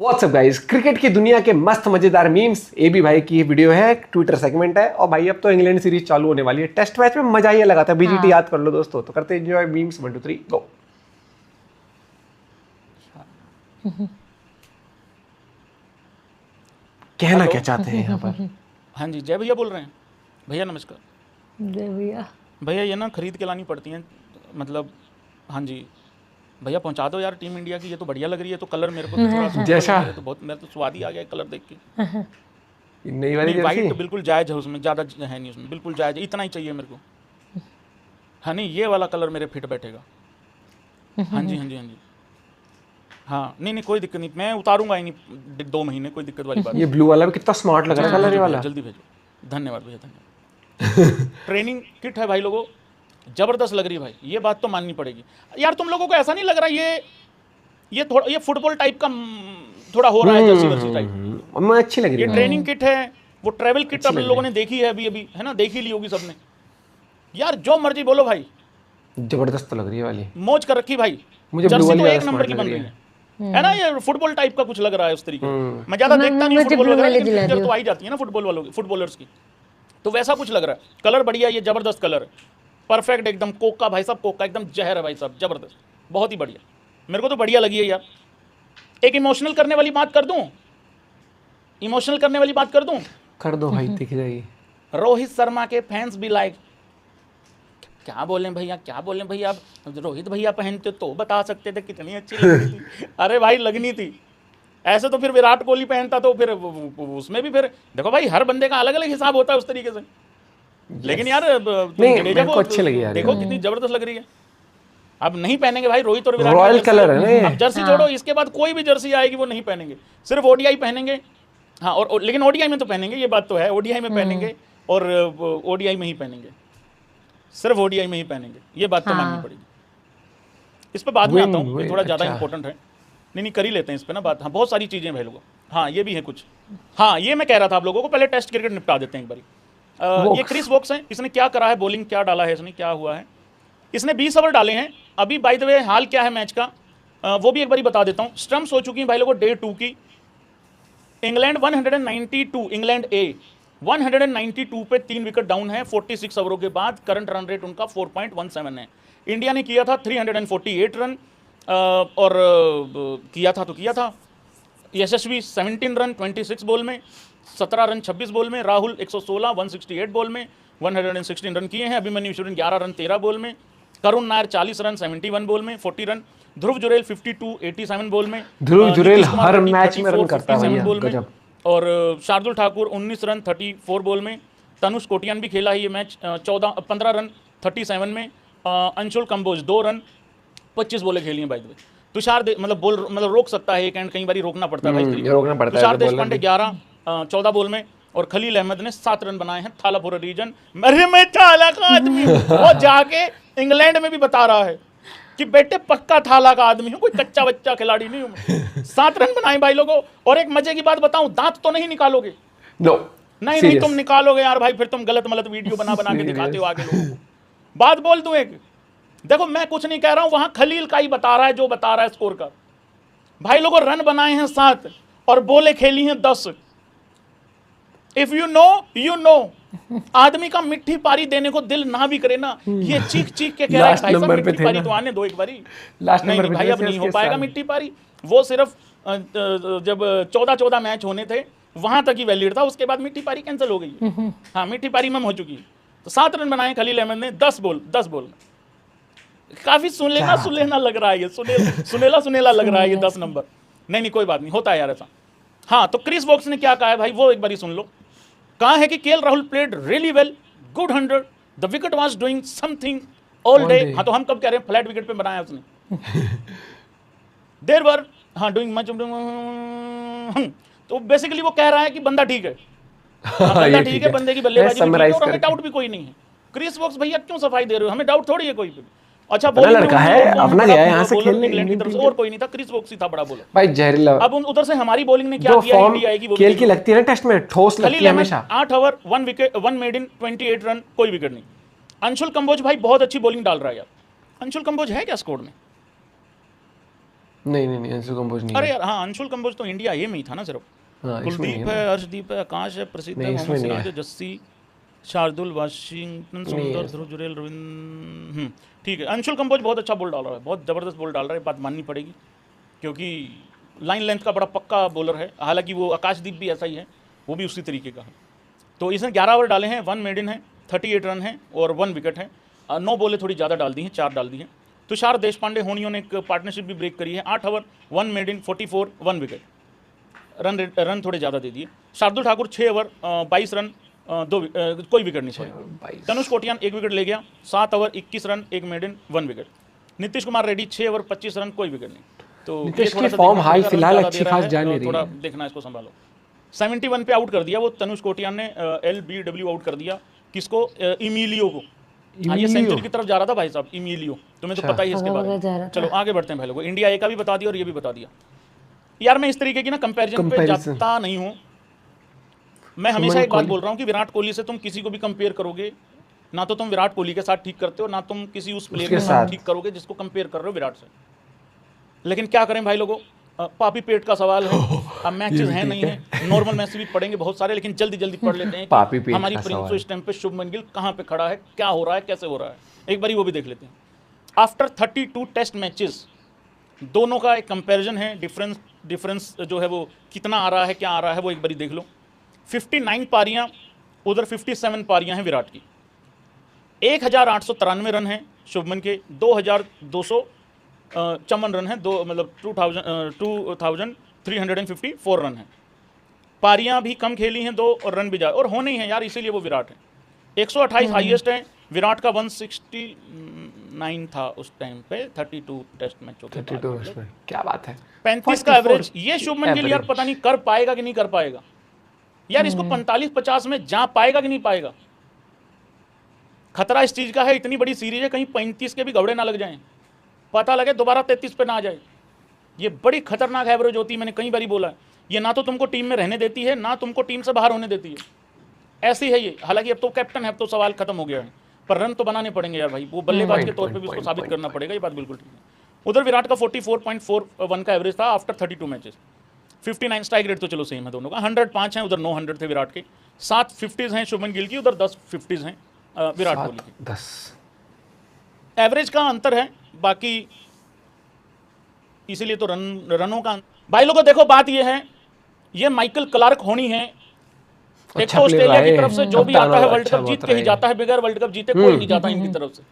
WhatsApp guys, cricket की दुनिया के मस्त मजेदार मीम्स एबी भाई की वीडियो है, ट्विटर सेगमेंट है। और भाई अब तो इंग्लैंड सीरीज चालू होने वाली है। टेस्ट मैच में मजा ही लगा था। बीजीटी याद कर लो दोस्तों। तो करते एंजॉय मीम्स 1 2 3 गो। कहना क्या चाहते हैं यहाँ पर? हाँ जी, जय भैया बोल रहे हैं। भैया नमस्कार। जय भैया। भैया ये ना खरीद के लानी पड़ती हैं, मतलब हाँ जी भैया पहुंचा दो यार टीम इंडिया की। ये तो बढ़िया लग रही है, तो कलर मेरे को तो थोड़ा सा जैसा तो बहुत मेरे तो स्वाद ही आ गया कलर देख के। नई वाली नहीं, वाइट जर्सी तो बिल्कुल जायज़ है, उसमें ज़्यादा है नहीं, उसमें बिल्कुल जायज़ है, इतना ही चाहिए मेरे को। हाँ नहीं, ये वाला कलर मेरे फिट बैठेगा। हाँ जी हाँ जी हाँ जी हाँ, नहीं कोई दिक्कत नहीं, मैं उतारूंगा ही नहीं 2 महीने, कोई दिक्कत वाली बात ये ब्लू वाला भी कितना स्मार्ट लग रहा है कलर ये वाला। जल्दी भेजो। धन्यवाद भैया, धन्यवाद। ट्रेनिंग किट है भाई लोगों, जबरदस्त लग रही है भाई, ये बात तो माननी पड़ेगी यार। तुम लोगों को ऐसा नहीं लग रहा ये थोड़ा ये फुटबॉल टाइप का थोड़ा हो रहा है, जर्सी वर्सी टाइप? मैं अच्छी लग रही ये है। ट्रेनिंग किट है, वो ट्रैवल किट आप लोगों ने देखी है अभी है ना, देख ही ली होगी सबने यार। जो मर्जी बोलो भाई, जबरदस्त लग रही है वाली। मौज कर रखी भाई। मुझे जर्सी blue तो वाली एक ज्यादा नंबर की smart बन लग रही रही है ना। ये फुटबॉल टाइप का कुछ लग रहा है उस तरीके से। मैं ज्यादा तो देखता नहीं मुझे फुटबॉल blue वगैरह, वाली लेकिन दिला पिक्चर दो। तो आई जाती है ना फुटबॉल वालों की, फुटबॉलर्स की, तो वैसा कुछ लग रहा है। कलर बढ़िया, ये जबरदस्त कलर है, परफेक्ट एकदम कोका भाई साहब, कोका एकदम जहर है भाई साहब, जबरदस्त, बहुत ही बढ़िया। मेरे को तो बढ़िया लगी है यार। एक इमोशनल करने वाली बात कर दूं, इमोशनल करने वाली बात कर दूं। कर दो भाई, दिख जाएगी। रोहित शर्मा के फैंस भी लाइक, क्या बोलें भैया, क्या बोलें भैया। अब रोहित भैया पहनते तो बता सकते थे कितनी अच्छी लगनी थी। अरे भाई लगनी थी। ऐसे तो फिर विराट कोहली पहनता तो फिर उसमें भी फिर देखो भाई, हर बंदे का अलग अलग हिसाब होता है उस तरीके से। लेकिन यार नहीं, मेरे को अच्छी लगी यार। देखो कितनी जबरदस्त लग रही है। अब नहीं पहनेंगे भाई रोहित और विराट रॉयल की जर्सी। कलर है ना ये। अब जर्सी छोड़ो, इसके बाद कोई भी जर्सी आएगी वो नहीं पहनेंगे, सिर्फ ओडीआई पहनेंगे। हाँ, और लेकिन ओडीआई में तो पहनेंगे, ये बात तो है, ओडीआई में पहनेंगे और ओडीआई में ही पहनेंगे, सिर्फ ओडीआई में ही पहनेंगे, ये बात तो माननी पड़ेगी। इस पर बाद में आता हूँ, ये थोड़ा ज़्यादा इंपॉर्टेंट है। नहीं कर ही लेते हैं इस पर ना बात। हाँ, बहुत सारी चीज़ें भाई लोगों। हाँ, ये भी है कुछ। हाँ, ये मैं कह रहा था आप लोगों को, पहले टेस्ट क्रिकेट निपटा देते हैं एक बारी। ये क्रिस वोक्स है, इसने क्या करा है, बॉलिंग क्या डाला है इसने, क्या हुआ है। इसने 20 ओवर डाले हैं अभी। बाय द वे हाल क्या है मैच का वो भी एक बारी बता देता हूँ। स्टंप्स हो चुकी हैं भाई लोगों डे 2 की। इंग्लैंड 192, इंग्लैंड ए 192 पे 3 विकेट डाउन है 46 ओवरों के बाद। करंट रन रेट उनका 4.17 है। इंडिया ने किया था 348 रन और किया था यशस्वी 17 रन 26 बॉल में, 17 रन 26 बॉल में। राहुल 116 168 बॉल में 116 रन किए हैं। अभिमन्यु ईश्वरन 11 रन 13 बॉल में। करुण नायर 40 रन 71 बॉल में 40 रन। ध्रुव जुरेल 52 87 बॉल में। ध्रुव जुरेल नीतीश कुमार हर 30, मैच में रन 34, करता है 57 भैया, बॉल में। गजब। और शार्दुल ठाकुर 19 रन 34 बॉल में। तनुष कोटियान भी खेला है ये मैच, 15 रन 37 में। अंशुल कंबोज 2 रन 25 बॉलें खेली हैं बाय द वे। तुषार मतलब रोक सकता है एक एंड, कई बार रोकना पड़ता है भाई, रोकना पड़ता है। तुषार देशपांडे 11 14 बॉल में। और खलील अहमद ने 7 रन बनाए हैं। थालापुरा रीजन, अरे मैं थाला का आदमी हूं। वो जाके इंग्लैंड में भी बता रहा है कि बेटे पक्का थाला का आदमी हूं, कोई कच्चा बच्चा खिलाड़ी नहीं हूं। 7 रन बनाए भाई लोगों। और एक मजे की बात बताऊं, दांत तो नहीं निकालोगे? नो, नहीं तुम निकालोगे यार भाई, फिर तुम गलत वीडियो बना के दिखाते हो आगे लोगों को। बात बोल दूं एक, देखो मैं कुछ नहीं कह रहा हूं, वहां खलील का ही बता रहा है जो बता रहा है स्कोर का। भाई लोगों रन बनाए हैं 7 और बोले खेली हैं 10। इफ यू नो आदमी का मिट्टी पारी देने को दिल ना भी करे ना, ये चीख चीख के कह रहा है भाई साहब मिट्टी पारी तो आने दो एक बारी। नहीं भाई अब नहीं हो पाएगा मिट्टी पारी। वो सिर्फ जब 14 मैच होने थे वहां तक ही वैलिड था, उसके बाद मिट्टी पारी कैंसिल हो गई। हाँ, मिट्टी पारी में हो चुकी है। तो 7 रन बनाए खलील अहमद ने 10 बॉल में। काफी सुलेना लग रहा है ये, सुनेला लग रहा है ये 10 नंबर। नहीं कोई बात नहीं, होता है यार ऐसा। हाँ, तो क्रिस वोक्स ने क्या कहा है भाई, वो एक बारी सुन लो। कहा है कि KL Rahul played really well, good 100, the wicket was doing something all day. हाँ, तो हम कब कह रहे हैं फ्लैट विकेट पे बनाया उसने। देर वर डूइंग मच। तो बेसिकली वो कह रहा है कि बंदा ठीक है। बंदा ठीक है, बंदे की बल्लेबाजी भी ठीक है, और हमें डाउट भी कोई नहीं है। क्रिस वोक्स भैया क्यों सफाई दे रहे हो, हमें डाउट थोड़ी है कोई भी। अच्छा, लड़का है अपना, गया है यहाँ से खेलने इंग्लैंड की तरफ से, और कोई नहीं था, क्रिस वोक्स ही था बड़ा बॉलर भाई, जहरीला। अब उधर से हमारी बॉलिंग ने क्या किया, इंडिया आएगी वो खेल की लगती है ना टेस्ट में, ठोस लगती है हमेशा। 8 over 1 wicket 1 made in 28 run, कोई विकेट नहीं। अंशुल कंबोज भाई बहुत अच्छी बॉलिंग डाल रहा है यार। अंशुल कंबोज है क्या स्कोर में? नहीं अंशु कंबोज नहीं अरे है। यार हाँ, अंशुल कंबोज तो इंडिया ए में ही था ना सिर्फ। हाँ, इसमें नहीं कुलदीप है, हर्षदीप है, आकाश है, प्रसिद्ध है, नहीं, इसमें मोहम्मद नहीं सिराज है। है, जस्सी, शार्दुल, वाशिंगटन नहीं सुंदर, है। ध्रुव जुरेल, रविंद्र, ठीक है। अंशुल कंबोज बहुत अच्छा बॉल डाल रहा है, बहुत ज़बरदस्त बॉल डाल रहा है, बात माननी पड़ेगी, क्योंकि लाइन लेंथ का बड़ा पक्का बॉलर है। हालांकि वो आकाशदीप भी ऐसा ही है, वो भी उसी तरीके का है। तो इसने 11 ओवर डाले हैं, 1 मेडन है, 38 रन है और 1 विकेट है। 9 बॉलें थोड़ी ज़्यादा डाल दी हैं, 4 डाल दी हैं। तुषार देशपांडे होनियों ने एक पार्टनरशिप भी ब्रेक करी है, 8 ओवर 1 मेडन 44 1 विकेट, रन थोड़े ज़्यादा दे दिए। शार्दुल ठाकुर 6 ओवर 22 रन, कोई विकेट नहीं, सॉरी। तनुष कोटियान 1 विकेट ले गया, 7 over 21 run, 1 maiden 1 wicket. Nitish Kumar Reddy 6 over 25 run, कोई विकेट नहीं। तो नीतीश की फॉर्म हाल फिलहाल अच्छी खास जा नहीं रही थोड़ा है। देखना, इसको संभालो। 71 पे आउट कर दिया वो तनुष कोटियान ने, LBW आउट कर दिया किसको, इमिलियो को। हाँ, ये सेंचुरी की तरफ जा रहा था भाई साहब, इमिलियो, तुम्हें तो पता ही है इसके बारे में। चलो आगे बढ़ते हैं भाई लोगों, इंडिया ए का भी बता दिया और ये भी बता दिया। यार मैं इस तरीके की ना कंपैरिजन पे जाता नहीं हूँ। मैं हमेशा एक बात बोल रहा हूँ कि विराट कोहली से तुम किसी को भी कंपेयर करोगे ना, तो तुम विराट कोहली के साथ ठीक करते हो, ना तुम किसी उस प्लेयर के साथ ठीक करोगे जिसको कंपेयर कर रहे हो विराट से। लेकिन क्या करें भाई लोगों, पापी पेट का सवाल है। अब मैचेस हैं नहीं है, नॉर्मल मैच भी पढ़ेंगे बहुत सारे, लेकिन जल्दी जल्दी पढ़ लेते हैं कि हमारी प्रिंस इस टाइम पे शुभमन गिल कहाँ पे खड़ा है, क्या हो रहा है, कैसे हो रहा है, एक बारी वो भी देख लेते हैं। आफ्टर 32 टेस्ट मैचेस दोनों का एक कंपैरिजन है, डिफरेंस जो है वो कितना आ रहा है, क्या आ रहा है, वो एक बारी देख लो। 59 पारियां, उधर 57 पारियां हैं विराट की। 1893 रन हैं शुभमन के, 2200 चमन रन है, 2354 रन है। पारियां भी कम खेली हैं 2 और रन भी और होने ही हैं यार, इसीलिए वो विराट है। 128 हाईएस्ट है, विराट का 169 था उस टाइम पे, 32 टेस्ट मैचों के बाद। क्या बात है, 35 का एवरेज। ये शुभमन गिल यार पता नहीं कर पाएगा कि नहीं कर पाएगा यार, इसको 45-50 में जा पाएगा कि नहीं पाएगा। खतरा इस चीज का है, इतनी बड़ी सीरीज है, कहीं 35 के भी घबड़े ना लग जाएं, पता लगे दोबारा 33 पे ना आ जाए। ये बड़ी खतरनाक एवरेज होती है, मैंने कई बार बोला है। ये ना तो तुमको टीम में रहने देती है, ना तुमको टीम से बाहर होने देती है, ऐसी है ये। हालांकि अब तो कैप्टन है, अब तो सवाल खत्म हो गया है, पर रन तो बनाने पड़ेंगे यार भाई, वो बल्लेबाज के तौर पे भी उसको साबित करना पड़ेगा, ये बात बिल्कुल ठीक है। उधर विराट का 44.41 का एवरेज था आफ्टर 32 मैचेस। 59 स्ट्राइक रेट तो चलो सेम है दोनों का, 105 है, उधर 900 थे विराट के, 7 50s हैं शुभमन गिल की, उधर 10 50s हैं विराट कोहली की। 10 एवरेज का अंतर है, बाकी इसीलिए तो रनों का भाई लोगों देखो, बात ये है, ये माइकल क्लार्क होनी है। एक तो ऑस्ट्रेलिया की तरफ से जो भी आता है वर्ल्ड कप जीत के ही जाता है, बगैर वर्ल्ड कप जीते कोई नहीं जाता इनकी तरफ से।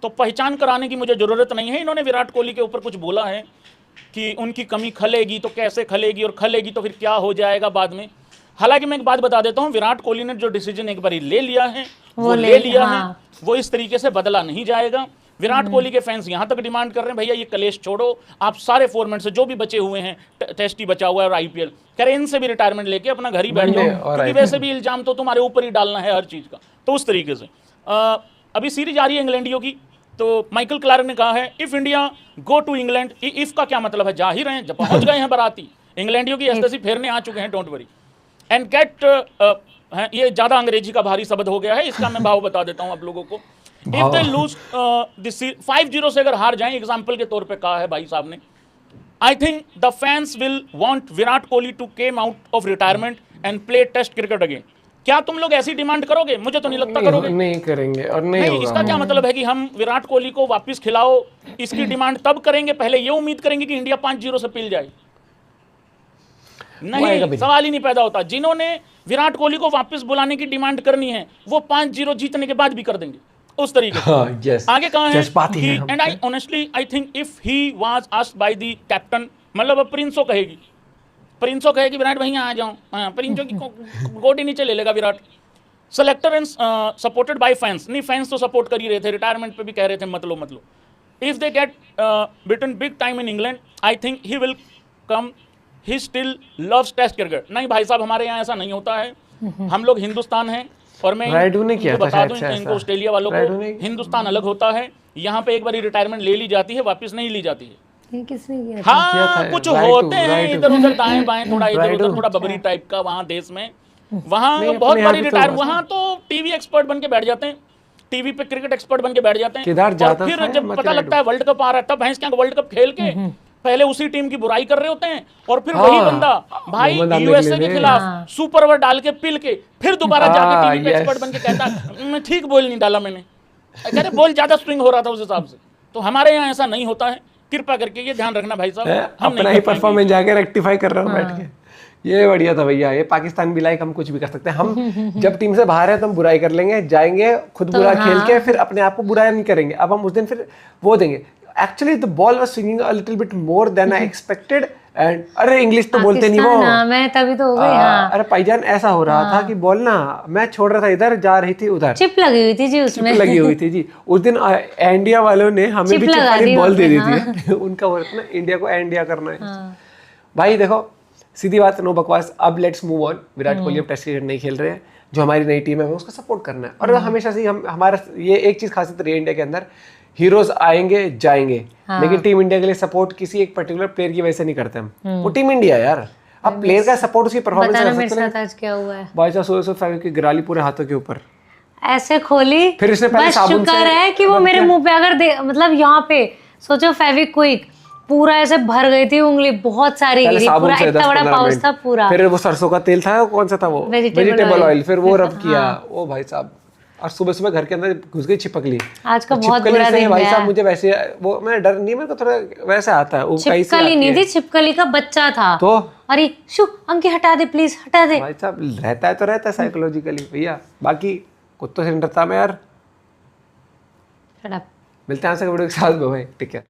तो पहचान कराने की मुझे जरूरत नहीं है। इन्होंने विराट कोहली के ऊपर कुछ बोला है कि उनकी कमी खलेगी तो कैसे खलेगी, और खलेगी तो फिर क्या हो जाएगा बाद में। हालांकि मैं एक बात बता देता हूं, विराट कोहली ने जो डिसीजन एक बार ले लिया है वो ले लिया है, वो इस तरीके से बदला नहीं जाएगा। विराट कोहली के फैंस यहां तक डिमांड कर रहे हैं, भैया ये कलेश छोड़ो, आप सारे फॉर्मेट से जो भी बचे हुए हैं, टेस्ट ही बचा हुआ है और IPL, कह रहे इनसे भी रिटायरमेंट लेके अपना घर ही बैठ जाओ, क्योंकि वैसे भी इल्जाम तो तुम्हारे ऊपर ही डालना है हर चीज का। तो उस तरीके से अभी सीरीज आ रही है इंग्लैंडियों की, तो माइकल क्लार्क ने कहा है if India go to England, if का क्या मतलब है, जा ही रहे हैं, जब पहुंच गए हैं बाराती, इंग्लैंडियों की एस्टेसी फेरने आ चुके हैं, डोंट वरी एंड गेट, ये ज्यादा अंग्रेजी का भारी शब्द हो गया है, इसका मैं भाव बता देता हूं आप लोगों को। इफ दे लूज 5-0 से अगर हार जाएं, एग्जाम्पल के तौर पे कहा है भाई साहब ने, I think the fans will want Virat Kohli to came out of retirement and play test cricket again. क्या तुम लोग ऐसी डिमांड करोगे? मुझे तो नहीं लगता करोगे। नहीं करेंगे और नहीं होगा। इसका क्या मतलब है कि हम विराट कोहली को वापस खिलाओ, इसकी डिमांड तब करेंगे, पहले ये उम्मीद करेंगे कि इंडिया 5-0 से पिल जाए? नहीं, सवाल ही नहीं पैदा होता। जिन्होंने विराट कोहली को वापस बुलाने की डिमांड करनी है वो 5-0 जीतने के बाद भी कर देंगे, उस तरीके से। आगे कहा है, and I honestly I think if he was asked by the captain, मतलब अब प्रिंसो कहेगी विराट भैया आ जाओ, प्रिंसो की गोटी नीचे ले लेगा Virat. Selector and supported by fans, नहीं फैंस तो सपोर्ट कर ही रहे थे, रिटायरमेंट पे भी कह रहे थे मत लो। If they get beaten big time in England, I think he will come, he still loves test cricket. नहीं भाई साहब, हमारे यहाँ ऐसा नहीं होता है, हम लोग हिंदुस्तान हैं, और मैं बता दूं इनको ऑस्ट्रेलिया वालों को, हिंदुस्तान अलग होता है, यहाँ पे एक बार रिटायरमेंट ले ली जाती है, वापस नहीं ली जाती है। किसने किया? हाँ, कुछ होते हैं इधर उधर दाएं बाएं, थोड़ा इधर उधर, थोड़ा बबरी टाइप का वहाँ देश में, वहाँ बहुत बड़ी रिटायर, वहाँ तो टीवी एक्सपर्ट बन के बैठ जाते हैं, टीवी पे क्रिकेट एक्सपर्ट बन के बैठ जाते हैं, और फिर जब पता लगता है वर्ल्ड कप आ रहा है, तब भैंस क्या वर्ल्ड कप खेल के पहले उसी टीम की बुराई कर रहे होते हैं और फिर हाँ, वही बंदा भाई मोहम्मद आमिर यूएसए ने- के खिलाफ सुपर ओवर डाल के पिल के फिर दोबारा जाके टीवी पे yes. एक्सपर्ट बन के कहता मैं ठीक बॉल नहीं डाला मैंने, कह रहे बॉल ज्यादा स्विंग हो रहा था उस हिसाब से। तो हमारे यहाँ ऐसा नहीं होता है, कृपा करके ये ध्यान रखना भाई साहब, हम अपना नहीं ही कर पाएंगे। परफॉर्मेंस जाके रेक्टिफाई कर रहा हूँ बैठ के। ये बढ़िया था भैया, ये पाकिस्तान भी लाइक हम कुछ भी कर सकते हैं। हम जब टीम से बाहर है तो हम बुराई कर लेंगे, जाएंगे खुद बुरा खेल के फिर अपने आप को बुराई नहीं करेंगे। अब हम उस दिन फिर वो देंगे। Actually the ball was swinging a little bit more than I expected and अरे इंग्लिश तो बोलते नहीं वो, पाकिस्तान, हाँ, मैं तभी तो हो गई। हाँ, अरे भाईजान ऐसा हो रहा था कि बॉल ना मैं छोड़ रहा था इधर, जा रही थी उधर, चिप लगी हुई थी जी उसमें। चिप लगी हुई थी जी। उस दिन इंडिया वालों ने हमें चिप भी चिप लगा वाली दी बॉल दे दी उन्होंने, थी। उनका वो ना इंडिया को इंडिया करना है। हाँ। भाई देखो सीधी बात, नो बकवास। अब let's move on. Virat Kohli अब टेस्ट क्रिकेट नहीं खेल रहे हैं, जो हमारी नई टीम है हमें उसका सपोर्ट करना है। और हमेशा से हम हमारा ये एक चीज खासियत रही है इंडिया के अंदर, हीरोज आएंगे जाएंगे, लेकिन टीम इंडिया के लिए सपोर्ट किसी एक पर्टिकुलर प्लेयर की वजह से नहीं करते हम। वो टीम इंडिया है यार, अब प्लेयर का सपोर्ट उसकी परफॉर्मेंस बताना कर मेरे सकते हैं। साथ आज क्या हुआ है। भाई साहब सोए फेविक की गिरा ली पूरे हाथों के ऊपर, ऐसे खोली, फिर इसने पहले बस साबुन शुक्र से है कि वो रब मेरे किया। मुंह पे अगर मतलब यहाँ पे सोचो फेविक्विक पूरा ऐसे भर गई थी, उंगली बहुत सारी पहले गिरी, साबुन पूरा से इतना 10-15 बड़ा पाउच मिनट। था पूरा। फिर वो सरसों का तेल था, कौन सा था वो, Vegetable वेजिटेबल oil। ऑयल, फिर वो रब किया। ओ भाई साहब, और सुबह सुबह घर के अंदर घुस गई छिपकली। आज का और बहुत छिपकली बुरा से दिन भाई गया। साहब मुझे वैसे वो मैं डर नहीं, मेरे को थोड़ा वैसे आता है, उबकाई सी छिपकली आती नहीं है। थी, छिपकली का बच्चा था। तो अरे शु अंकी हटा दे प्लीज, हटा दे। भाई साहब रहता है तो रहता है साइकोलॉजिकली भैया, बाकी कुत्तों से नहीं डरता मैं यार। Shut up. मिलते हैं आपसे वीडियो के साथ, भाई ठीक है।